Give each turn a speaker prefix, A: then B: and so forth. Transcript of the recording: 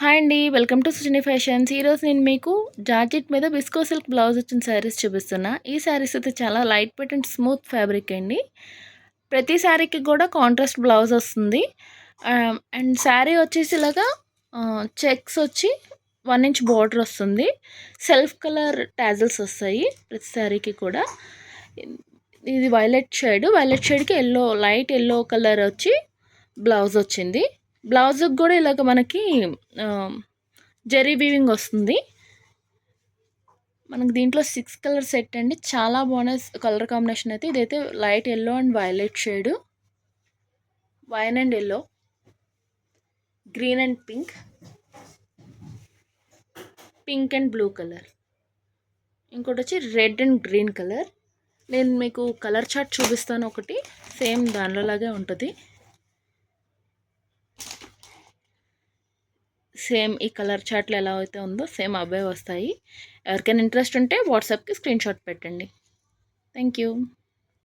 A: Hi అండి. Welcome to Sujani fashions. ఈరోజు నేను మీకు జార్జెట్ మీద విస్కో సిల్క్ బ్లౌజ్ వచ్చిన శారీస్ చూపిస్తున్నా. ఈ శారీస్ అయితే చాలా light weight and smooth fabric అండి. ప్రతి శారీకి కూడా కాంట్రాస్ట్ బ్లౌజ్ వస్తుంది. అండ్ శారీ వచ్చేసి ఇలాగా చెక్స్ వచ్చి 1 ఇంచ్ బార్డర్ వస్తుంది. సెల్ఫ్ కలర్ టాజిల్స్ వస్తాయి ప్రతి శారీకి కూడా. ఇది వైలెట్ షేడ్కి లైట్ ఎల్లో కలర్ వచ్చి బ్లౌజ్ వచ్చింది. బ్లౌజ్కి కూడా ఇలాగ మనకి జరీ వీవింగ్ వస్తుంది. మనకి దీంట్లో 6 కలర్ సెట్ అండి. చాలా బాగున్నాయి కలర్ కాంబినేషన్ అయితే. ఇదైతే light yellow and violet shade, wine and yellow, green and pink, pink and blue colour, ఇంకోటి వచ్చి రెడ్ అండ్ గ్రీన్ కలర్. నేను మీకు కలర్ చార్ట్ చూపిస్తాను ఒకటి, సేమ్ దానిలో లాగే ఉంటుంది. సేమ్ ఈ కలర్ చార్ట్లో ఎలా అయితే ఉందో సేమ్ అవే వస్తాయి. ఎవరికైనా ఇంట్రెస్ట్ ఉంటే వాట్సాప్కి స్క్రీన్ షాట్ పెట్టండి. Thank you.